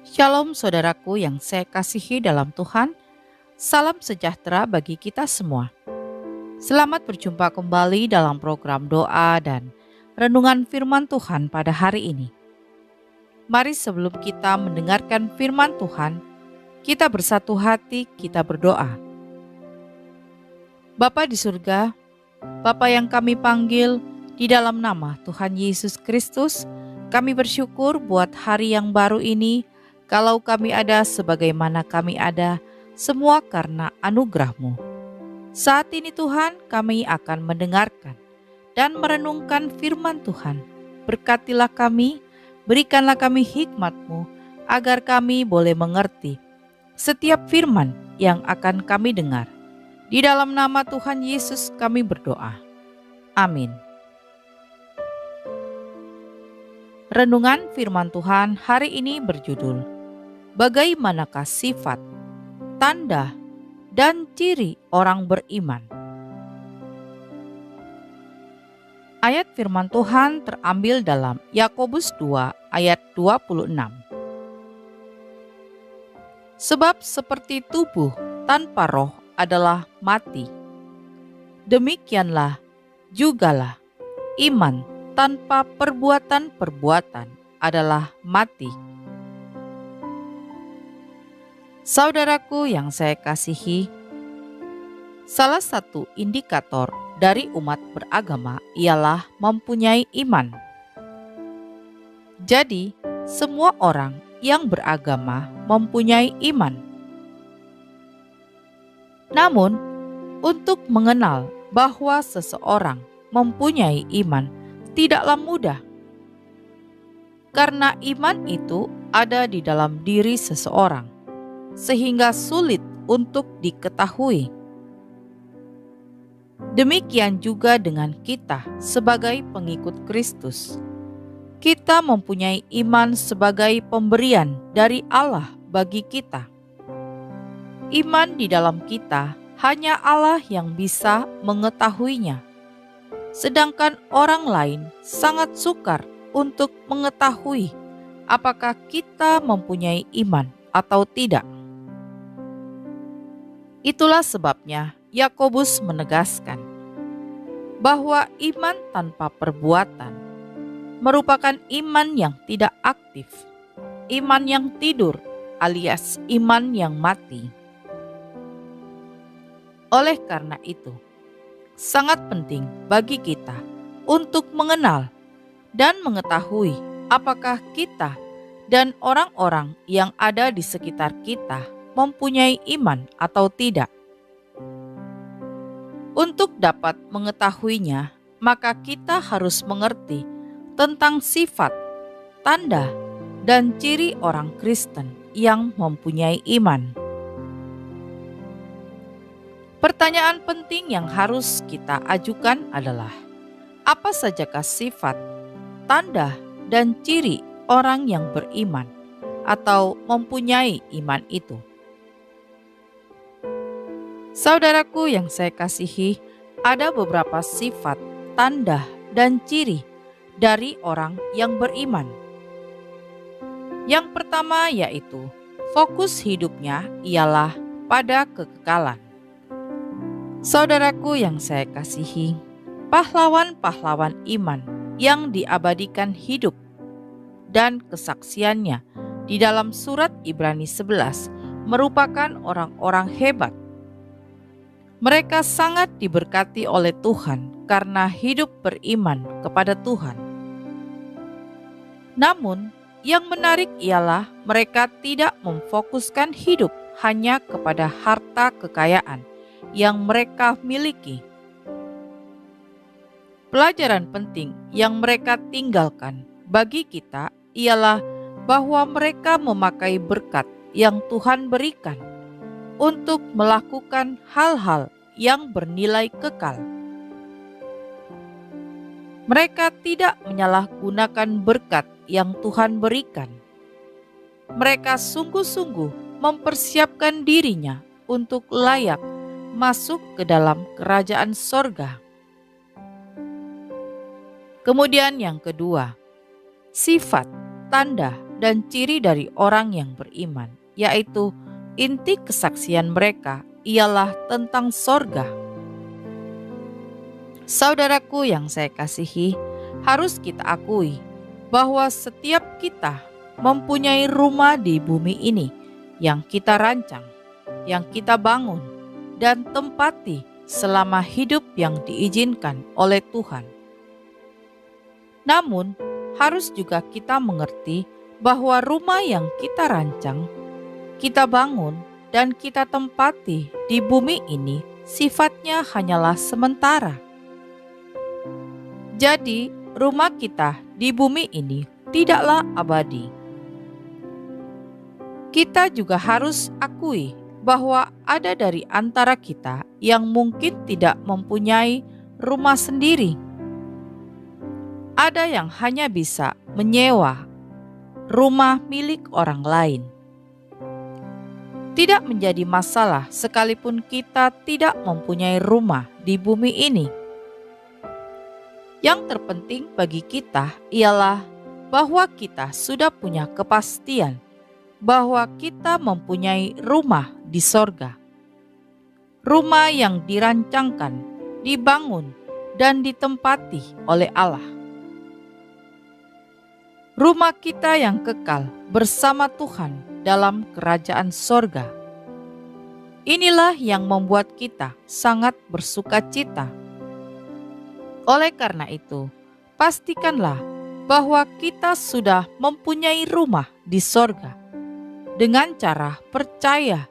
Shalom saudaraku yang saya kasihi dalam Tuhan, salam sejahtera bagi kita semua. Selamat berjumpa kembali dalam program doa dan renungan firman Tuhan pada hari ini. Mari sebelum kita mendengarkan firman Tuhan, kita bersatu hati, kita berdoa. Bapa di surga, Bapa yang kami panggil di dalam nama Tuhan Yesus Kristus, kami bersyukur buat hari yang baru ini. Kalau kami ada sebagaimana kami ada, semua karena anugerah-Mu. Saat ini Tuhan, kami akan mendengarkan dan merenungkan firman Tuhan. Berkatilah kami, berikanlah kami hikmat-Mu, agar kami boleh mengerti setiap firman yang akan kami dengar. Di dalam nama Tuhan Yesus kami berdoa. Amin. Renungan firman Tuhan hari ini berjudul Bagaimanakah sifat, tanda, dan ciri orang beriman? Ayat firman Tuhan terambil dalam Yakobus 2 ayat 26. Sebab seperti tubuh tanpa roh adalah mati, demikianlah jugalah iman tanpa perbuatan-perbuatan adalah mati. Saudaraku yang saya kasihi, salah satu indikator dari umat beragama ialah mempunyai iman. Jadi, semua orang yang beragama mempunyai iman. Namun, untuk mengenal bahwa seseorang mempunyai iman tidaklah mudah. Karena iman itu ada di dalam diri seseorang, sehingga sulit untuk diketahui. Demikian juga dengan kita sebagai pengikut Kristus. Kita mempunyai iman sebagai pemberian dari Allah bagi kita. Iman di dalam kita hanya Allah yang bisa mengetahuinya. Sedangkan orang lain sangat sukar untuk mengetahui apakah kita mempunyai iman atau tidak. Itulah sebabnya Yakobus menegaskan bahwa iman tanpa perbuatan merupakan iman yang tidak aktif, iman yang tidur alias iman yang mati. Oleh karena itu, sangat penting bagi kita untuk mengenal dan mengetahui apakah kita dan orang-orang yang ada di sekitar kita mempunyai iman atau tidak. Untuk dapat mengetahuinya, maka kita harus mengerti tentang sifat, tanda, dan ciri orang Kristen yang mempunyai iman. Pertanyaan penting yang harus kita ajukan adalah, apa sajakah sifat, tanda, dan ciri orang yang beriman atau mempunyai iman itu? Saudaraku yang saya kasihi, ada beberapa sifat, tanda, dan ciri dari orang yang beriman. Yang pertama yaitu fokus hidupnya ialah pada kekekalan. Saudaraku yang saya kasihi, pahlawan-pahlawan iman yang diabadikan hidup dan kesaksiannya di dalam surat Ibrani 11 merupakan orang-orang hebat. Mereka sangat diberkati oleh Tuhan karena hidup beriman kepada Tuhan. Namun, yang menarik ialah mereka tidak memfokuskan hidup hanya kepada harta kekayaan yang mereka miliki. Pelajaran penting yang mereka tinggalkan bagi kita ialah bahwa mereka memakai berkat yang Tuhan berikan untuk melakukan hal-hal yang bernilai kekal. Mereka tidak menyalahgunakan berkat yang Tuhan berikan. Mereka sungguh-sungguh mempersiapkan dirinya untuk layak masuk ke dalam kerajaan sorga. Kemudian yang kedua, sifat, tanda, dan ciri dari orang yang beriman, yaitu inti kesaksian mereka ialah tentang sorga. Saudaraku yang saya kasihi, harus kita akui bahwa setiap kita mempunyai rumah di bumi ini yang kita rancang, yang kita bangun, dan tempati selama hidup yang diizinkan oleh Tuhan. Namun, harus juga kita mengerti bahwa rumah yang kita rancang, kita bangun, dan kita tempati di bumi ini sifatnya hanyalah sementara. Jadi, rumah kita di bumi ini tidaklah abadi. Kita juga harus akui bahwa ada dari antara kita yang mungkin tidak mempunyai rumah sendiri. Ada yang hanya bisa menyewa rumah milik orang lain. Tidak menjadi masalah sekalipun kita tidak mempunyai rumah di bumi ini. Yang terpenting bagi kita ialah bahwa kita sudah punya kepastian bahwa kita mempunyai rumah di sorga. Rumah yang dirancangkan, dibangun, dan ditempati oleh Allah. Rumah kita yang kekal bersama Tuhan dalam kerajaan sorga. Inilah yang membuat kita sangat bersukacita. Oleh karena itu, pastikanlah bahwa kita sudah mempunyai rumah di sorga dengan cara percaya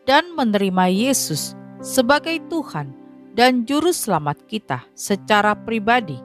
dan menerima Yesus sebagai Tuhan dan Juru Selamat kita secara pribadi.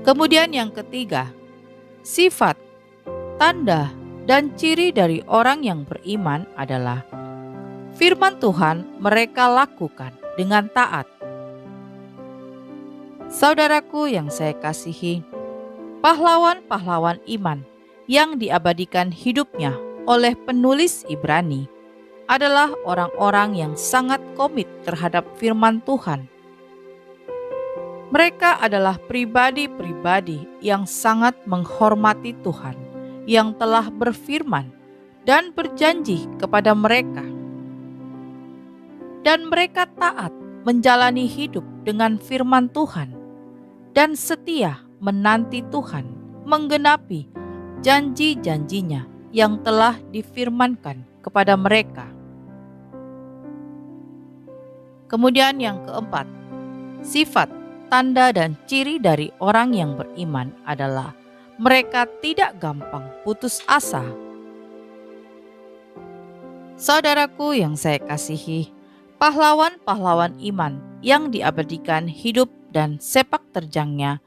Kemudian yang ketiga, sifat, tanda, dan ciri dari orang yang beriman adalah firman Tuhan mereka lakukan dengan taat. Saudaraku yang saya kasihi, pahlawan-pahlawan iman yang diabadikan hidupnya oleh penulis Ibrani adalah orang-orang yang sangat komit terhadap firman Tuhan. Mereka adalah pribadi-pribadi yang sangat menghormati Tuhan yang telah berfirman dan berjanji kepada mereka. Dan mereka taat menjalani hidup dengan firman Tuhan dan setia menanti Tuhan menggenapi janji-janjinya yang telah difirmankan kepada mereka. Kemudian yang keempat, sifat, tanda dan ciri dari orang yang beriman adalah mereka tidak gampang putus asa. Saudaraku yang saya kasihi, pahlawan-pahlawan iman yang diabadikan hidup dan sepak terjangnya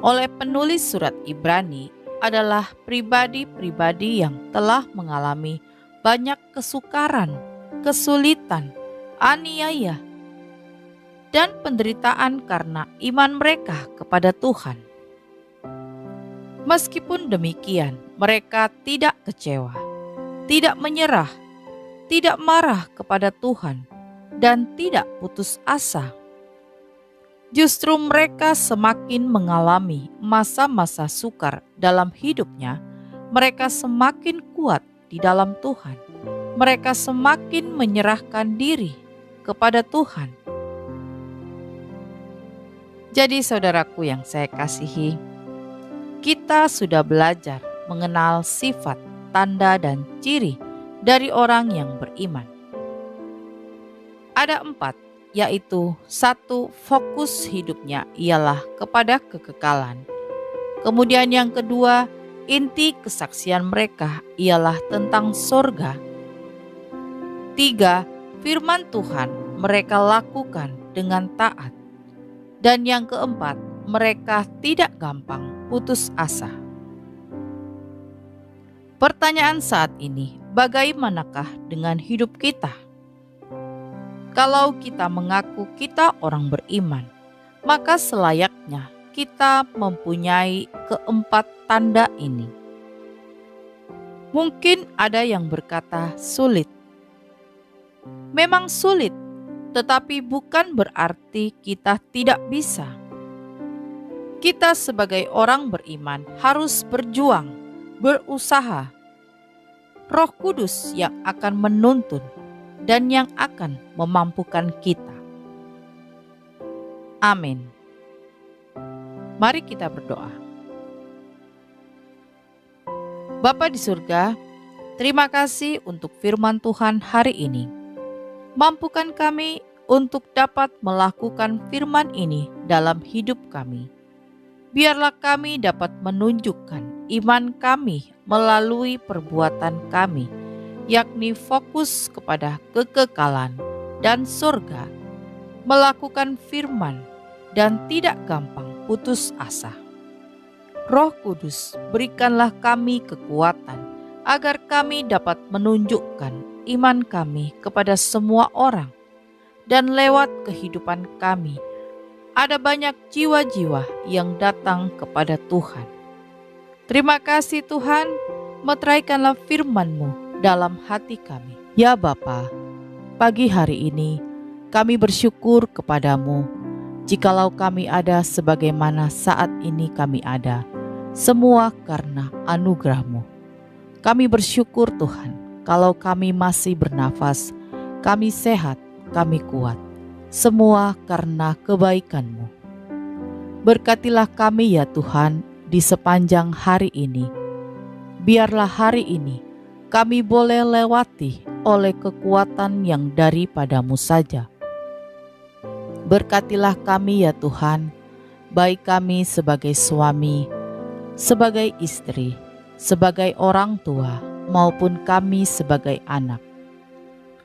oleh penulis surat Ibrani adalah pribadi-pribadi yang telah mengalami banyak kesukaran, kesulitan, aniaya, dan penderitaan karena iman mereka kepada Tuhan. Meskipun demikian, mereka tidak kecewa, tidak menyerah, tidak marah kepada Tuhan, dan tidak putus asa. Justru mereka semakin mengalami masa-masa sukar dalam hidupnya, mereka semakin kuat di dalam Tuhan. Mereka semakin menyerahkan diri kepada Tuhan. Jadi saudaraku yang saya kasihi, kita sudah belajar mengenal sifat, tanda, dan ciri dari orang yang beriman. Ada 4, yaitu 1, fokus hidupnya ialah kepada kekekalan. Kemudian yang kedua, inti kesaksian mereka ialah tentang sorga. 3, firman Tuhan mereka lakukan dengan taat. Dan yang keempat, mereka tidak gampang putus asa. Pertanyaan saat ini, bagaimanakah dengan hidup kita? Kalau kita mengaku kita orang beriman, maka selayaknya kita mempunyai keempat tanda ini. Mungkin ada yang berkata sulit. Memang sulit, tetapi bukan berarti kita tidak bisa. Kita sebagai orang beriman harus berjuang, berusaha. Roh Kudus yang akan menuntun dan yang akan memampukan kita. Amin. Mari kita berdoa. Bapa di surga, terima kasih untuk firman Tuhan hari ini. Mampukan kami untuk dapat melakukan firman ini dalam hidup kami. Biarlah kami dapat menunjukkan iman kami melalui perbuatan kami, yakni fokus kepada kekekalan dan surga, melakukan firman, dan tidak gampang putus asa. Roh Kudus, berikanlah kami kekuatan agar kami dapat menunjukkan iman kami kepada semua orang, dan lewat kehidupan kami, ada banyak jiwa-jiwa yang datang kepada Tuhan. Terima kasih Tuhan, meteraikanlah firman-Mu dalam hati kami. Ya Bapa, pagi hari ini kami bersyukur kepadamu, jikalau kami ada sebagaimana saat ini kami ada, semua karena anugerah-Mu. Kami bersyukur Tuhan, kalau kami masih bernafas, kami sehat, kami kuat. Semua karena kebaikan-Mu. Berkatilah kami ya Tuhan di sepanjang hari ini. Biarlah hari ini kami boleh lewati oleh kekuatan yang daripada-Mu saja. Berkatilah kami ya Tuhan, baik kami sebagai suami, sebagai istri, sebagai orang tua, maupun kami sebagai anak.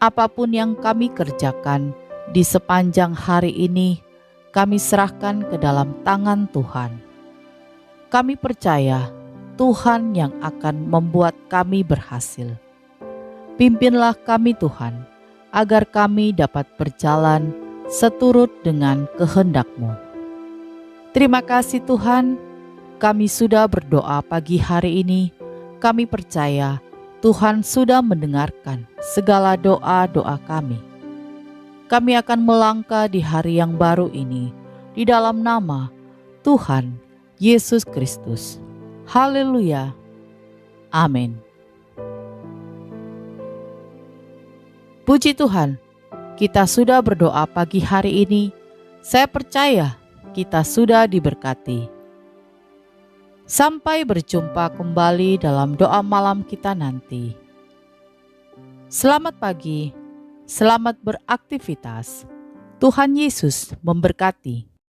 Apapun yang kami kerjakan di sepanjang hari ini, kami serahkan ke dalam tangan Tuhan. Kami percaya Tuhan yang akan membuat kami berhasil. Pimpinlah kami Tuhan, agar kami dapat berjalan seturut dengan kehendak-Mu. Terima kasih Tuhan, kami sudah berdoa pagi hari ini. Kami percaya Tuhan sudah mendengarkan segala doa-doa kami. Kami akan melangkah di hari yang baru ini di dalam nama Tuhan Yesus Kristus. Haleluya. Amin. Puji Tuhan, kita sudah berdoa pagi hari ini. Saya percaya kita sudah diberkati. Sampai berjumpa kembali dalam doa malam kita nanti. Selamat pagi. Selamat beraktivitas. Tuhan Yesus memberkati.